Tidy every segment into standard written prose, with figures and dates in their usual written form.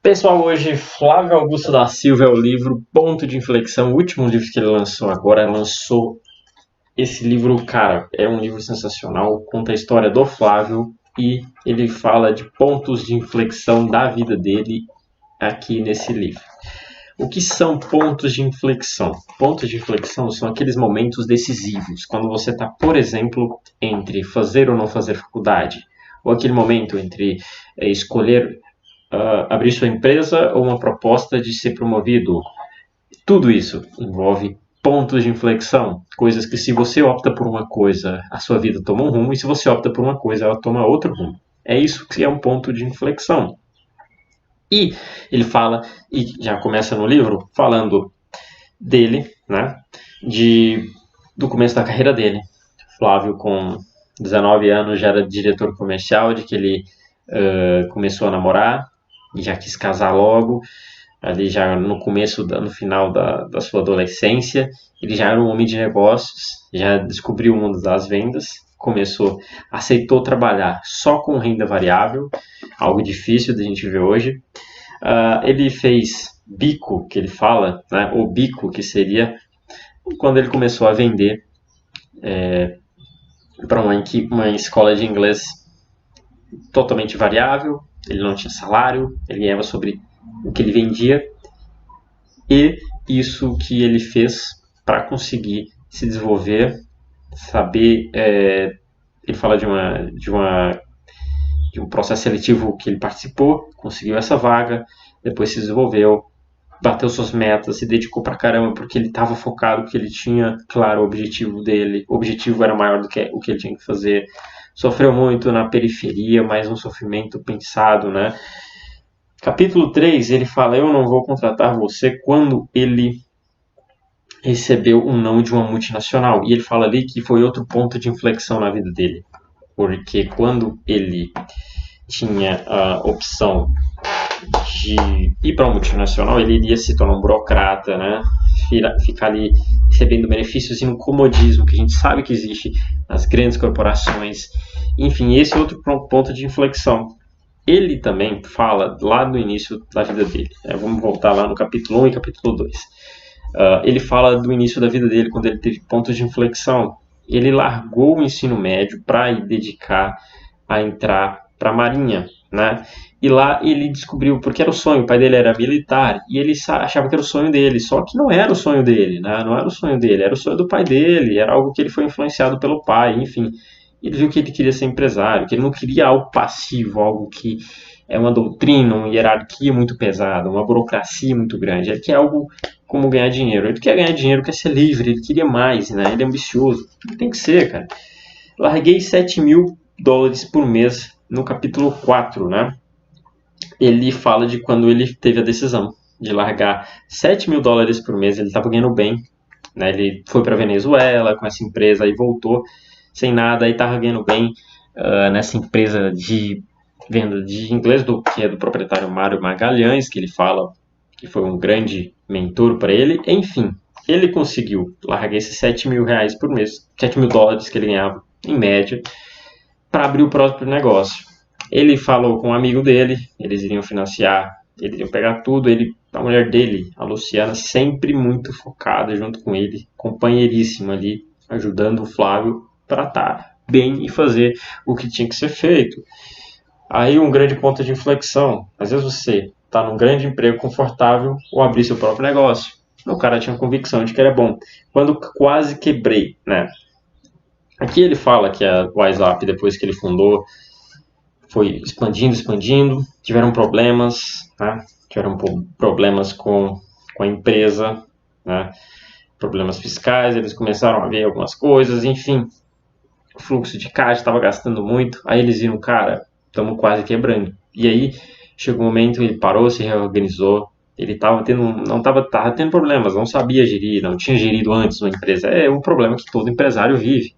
Pessoal, hoje Flávio Augusto da Silva é o livro Ponto de Inflexão, o último livro que ele lançou agora. Lançou esse livro, cara, é um livro sensacional, conta a história do Flávio e ele fala de pontos de inflexão da vida dele aqui nesse livro. O que são pontos de inflexão? Pontos de inflexão são aqueles momentos decisivos, quando você está, por exemplo, entre fazer ou não fazer faculdade, ou aquele momento entre escolher abrir sua empresa ou uma proposta de ser promovido. Tudo isso envolve pontos de inflexão, coisas que se você opta por uma coisa, a sua vida toma um rumo, e se você opta por uma coisa, ela toma outro rumo. É isso que é um ponto de inflexão. E ele fala, e já começa no livro, falando dele, né, do começo da carreira dele. Flávio, com 19 anos, já era diretor comercial, de que ele começou a namorar, e já quis casar logo, ali já no final da sua adolescência. Ele já era um homem de negócios, já descobriu o mundo das vendas, aceitou trabalhar só com renda variável, algo difícil de a gente ver hoje. Ele fez bico, que ele fala, né, o bico, que seria quando ele começou a vender para uma escola de inglês totalmente variável. Ele não tinha salário, ele ganhava sobre o que ele vendia, e isso que ele fez para conseguir se desenvolver, saber. Ele fala de um processo seletivo que ele participou, conseguiu essa vaga, depois se desenvolveu, bateu suas metas, se dedicou pra caramba, porque ele estava focado, porque ele tinha claro o objetivo dele, o objetivo era maior do que o que ele tinha que fazer. Sofreu muito na periferia, mas um sofrimento pensado, né? Capítulo 3, ele fala: eu não vou contratar você, quando ele recebeu um não de uma multinacional. E ele fala ali que foi outro ponto de inflexão na vida dele. Porque quando ele tinha a opção de ir para uma multinacional, ele iria se tornar um burocrata, né? Ficar ali recebendo benefícios e no comodismo que a gente sabe que existe nas grandes corporações. Enfim, esse é outro ponto de inflexão. Ele também fala lá no início da vida dele. Vamos voltar lá no capítulo 1 e capítulo 2. Ele fala do início da vida dele, quando ele teve pontos de inflexão. Ele largou o ensino médio para ir dedicar a entrar para a Marinha, né? E lá ele descobriu, porque era o sonho, o pai dele era militar, e ele achava que era o sonho dele, só que não era o sonho dele, né? Não era o sonho dele, era o sonho do pai dele, era algo que ele foi influenciado pelo pai, enfim. Ele viu que ele queria ser empresário, que ele não queria algo passivo, algo que é uma doutrina, uma hierarquia muito pesada, uma burocracia muito grande. Ele quer algo como ganhar dinheiro. Ele quer ganhar dinheiro, quer ser livre, ele queria mais, né? Ele é ambicioso. Tem que ser, cara. Larguei $7.000 por mês no capítulo 4, né? Ele fala de quando ele teve a decisão de largar $7.000 por mês. Ele estava ganhando bem, né? Ele foi para Venezuela com essa empresa e voltou sem nada, e estava ganhando bem nessa empresa de venda de inglês, que é do proprietário Mário Magalhães, que ele fala que foi um grande mentor para ele. Enfim, ele conseguiu largar esses $7.000 por mês, $7.000 que ele ganhava em média, para abrir o próprio negócio. Ele falou com um amigo dele, eles iriam financiar, eles iriam pegar tudo. A mulher dele, a Luciana, sempre muito focada junto com ele, companheiríssima ali, ajudando o Flávio para estar bem e fazer o que tinha que ser feito. Aí um grande ponto de inflexão: às vezes você está num grande emprego confortável ou abrir seu próprio negócio. O cara tinha convicção de que era bom. Quando quase quebrei, né? Aqui ele fala que a WhatsApp, depois que ele fundou, foi expandindo, tiveram problemas, né? Tiveram problemas com a empresa, né? Problemas fiscais, eles começaram a ver algumas coisas, enfim, o fluxo de caixa estava gastando muito. Aí eles viram: cara, estamos quase quebrando. E aí chegou um momento, ele parou, se reorganizou. Ele estava tendo problemas, não sabia gerir, não tinha gerido antes uma empresa. É um problema que todo empresário vive.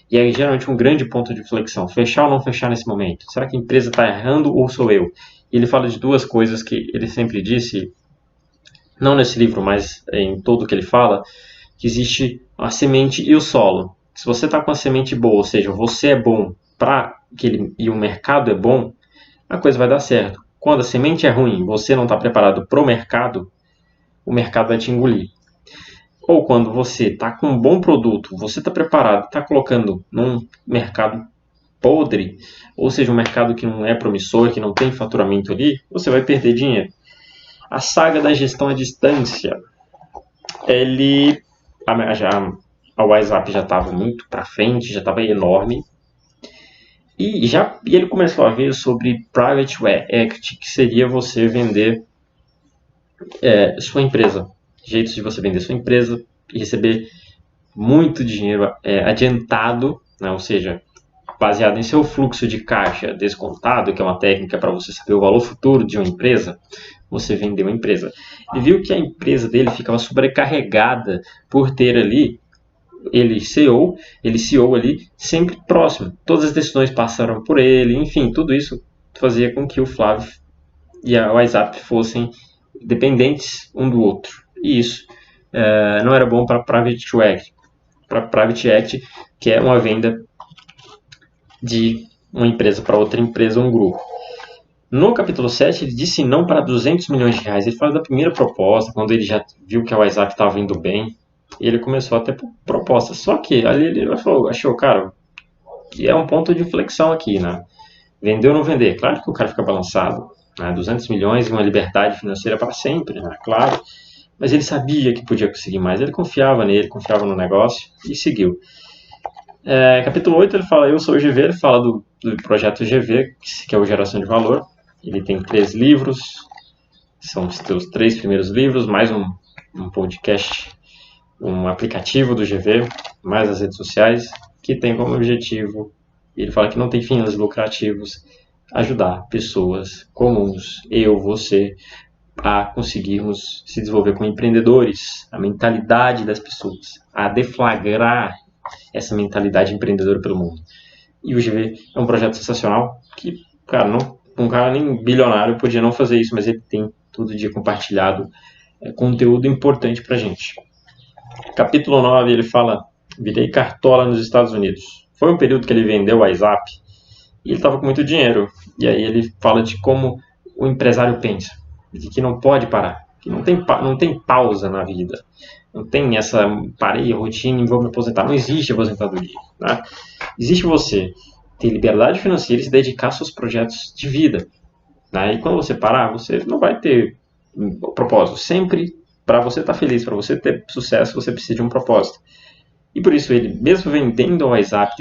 E aí geralmente um grande ponto de inflexão: fechar ou não fechar nesse momento? Será que a empresa está errando ou sou eu? E ele fala de duas coisas que ele sempre disse, não nesse livro, mas em tudo que ele fala, que existe a semente e o solo. Se você está com a semente boa, ou seja, você é bom e o mercado é bom, a coisa vai dar certo. Quando a semente é ruim, você não está preparado para o mercado vai te engolir. Ou quando você está com um bom produto, você está preparado, está colocando num mercado podre, ou seja, um mercado que não é promissor, que não tem faturamento ali, você vai perder dinheiro. A saga da gestão à distância, a WhatsApp já estava muito para frente, já estava enorme, e ele começou a ver sobre Private Equity, que seria você vender sua empresa, jeitos de você vender sua empresa e receber muito dinheiro adiantado, né? Ou seja, baseado em seu fluxo de caixa descontado, que é uma técnica para você saber o valor futuro de uma empresa, você vendeu uma empresa. Ele viu que a empresa dele ficava sobrecarregada por ter ali ele CEO ali sempre próximo. Todas as decisões passaram por ele, enfim, tudo isso fazia com que o Flávio e a WhatsApp fossem dependentes um do outro. E isso não era bom para Private Equity, que é uma venda de uma empresa para outra empresa, um grupo. No capítulo 7, ele disse não para 200 milhões de reais. Ele fala da primeira proposta, quando ele já viu que a WhatsApp estava indo bem, ele começou a ter propostas. Só que ali ele achou, cara, que é um ponto de inflexão aqui, né? Vender ou não vender? Claro que o cara fica balançado, né? 200 milhões e uma liberdade financeira para sempre, né? Claro. Mas ele sabia que podia conseguir mais, ele confiava nele, confiava no negócio e seguiu. Capítulo 8 ele fala, eu sou o GV, ele fala do projeto GV, que é o Geração de Valor. Ele tem 3 livros, são os teus 3 primeiros livros, mais um podcast, um aplicativo do GV, mais as redes sociais, que tem como objetivo, ele fala que não tem fins lucrativos, ajudar pessoas comuns, você, a conseguirmos se desenvolver como empreendedores, a mentalidade das pessoas, a deflagrar essa mentalidade empreendedora pelo mundo. E o GV é um projeto sensacional que, cara, um cara nem bilionário podia não fazer isso, mas ele tem todo dia compartilhado conteúdo importante pra gente. Capítulo 9, ele fala, virei cartola nos Estados Unidos. Foi um período que ele vendeu o WhatsApp e ele estava com muito dinheiro. E aí ele fala de como o empresário pensa, de que não pode parar, que não tem pausa na vida. Não tem essa, parei a rotina e vou me aposentar. Não existe aposentadoria. Né? Existe você ter liberdade financeira e se dedicar aos seus projetos de vida. Né? E quando você parar, você não vai ter propósito. Sempre, para você estar feliz, para você ter sucesso, você precisa de um propósito. E por isso, ele, mesmo vendendo o WhatsApp,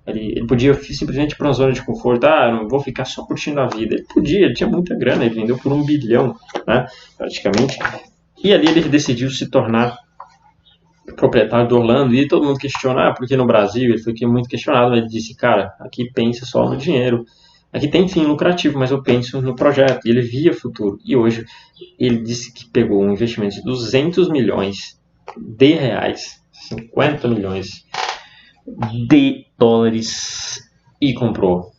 ele podia simplesmente ir para uma zona de conforto. Eu não vou ficar só curtindo a vida. Ele podia, ele tinha muita grana, ele vendeu por 1 bilhão, né, praticamente. E ali ele decidiu se tornar proprietário do Orlando, e todo mundo questiona, porque no Brasil, ele foi muito questionado, mas ele disse, cara, aqui pensa só no dinheiro, aqui tem fim lucrativo, mas eu penso no projeto, e ele via futuro, e hoje ele disse que pegou um investimento de 200 milhões de reais, 50 milhões de dólares, e comprou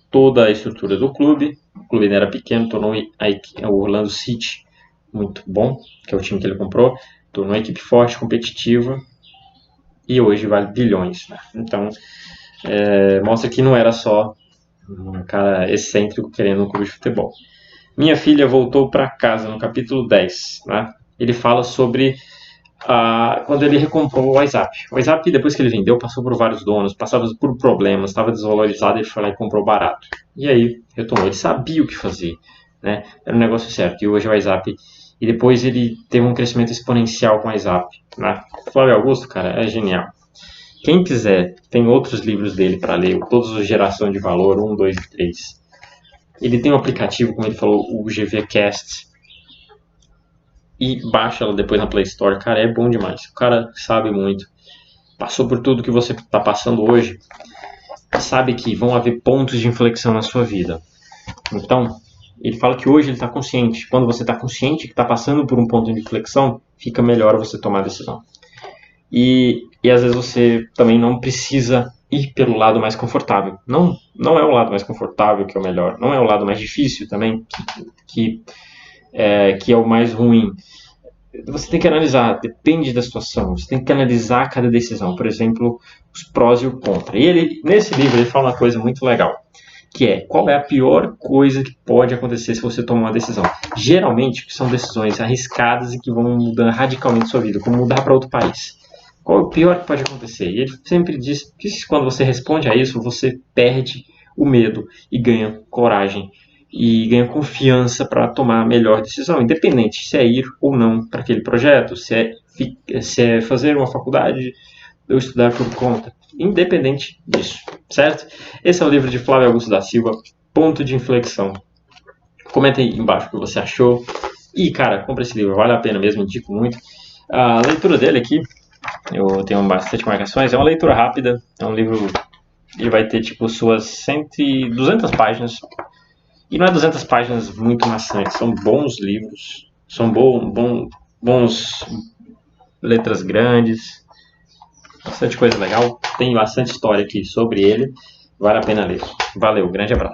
toda a estrutura do clube. O clube ainda era pequeno, tornou o Orlando City muito bom, que é o time que ele comprou, tornou uma equipe forte, competitiva, e hoje vale bilhões. Né? Então, mostra que não era só um cara excêntrico querendo um clube de futebol. Minha filha voltou para casa, no capítulo 10. Né? Ele fala sobre quando ele recomprou o WhatsApp. O WhatsApp, depois que ele vendeu, passou por vários donos, passava por problemas, estava desvalorizado, ele foi lá e comprou barato. E aí, retomou. Ele sabia o que fazer. Né? Era um negócio certo. E hoje o WhatsApp... E depois ele teve um crescimento exponencial com o WhatsApp. Né? Flávio Augusto, cara, é genial. Quem quiser, tem outros livros dele para ler, todos os Geração de Valor, 1, 2 e 3. Ele tem um aplicativo, como ele falou, o GVCast. E baixa ela depois na Play Store. Cara, é bom demais. O cara sabe muito. Passou por tudo que você está passando hoje. Sabe que vão haver pontos de inflexão na sua vida. Então... Ele fala que hoje ele está consciente. Quando você está consciente que está passando por um ponto de inflexão, fica melhor você tomar a decisão. E às vezes você também não precisa ir pelo lado mais confortável. Não é o lado mais confortável que é o melhor. Não é o lado mais difícil também que é o mais ruim. Você tem que analisar, depende da situação. Você tem que analisar cada decisão. Por exemplo, os prós e o contra. E nesse livro ele fala uma coisa muito legal. que é: qual é a pior coisa que pode acontecer se você tomar uma decisão? Geralmente são decisões arriscadas e que vão mudar radicalmente sua vida, como mudar para outro país. Qual é o pior que pode acontecer? E ele sempre diz que quando você responde a isso, você perde o medo e ganha coragem e ganha confiança para tomar a melhor decisão, independente se é ir ou não para aquele projeto, se é fazer uma faculdade ou estudar por conta, independente disso, certo? Esse é o livro de Flávio Augusto da Silva, Ponto de Inflexão. Comenta aí embaixo o que você achou. E, cara, compra esse livro, vale a pena mesmo, indico muito. A leitura dele aqui, eu tenho bastante marcações, é uma leitura rápida, é um livro, ele vai ter tipo suas 200 páginas, e não é 200 páginas muito maçantes, são bons livros, são bons letras grandes, bastante coisa legal, tem bastante história aqui sobre ele, vale a pena ler. Valeu, grande abraço.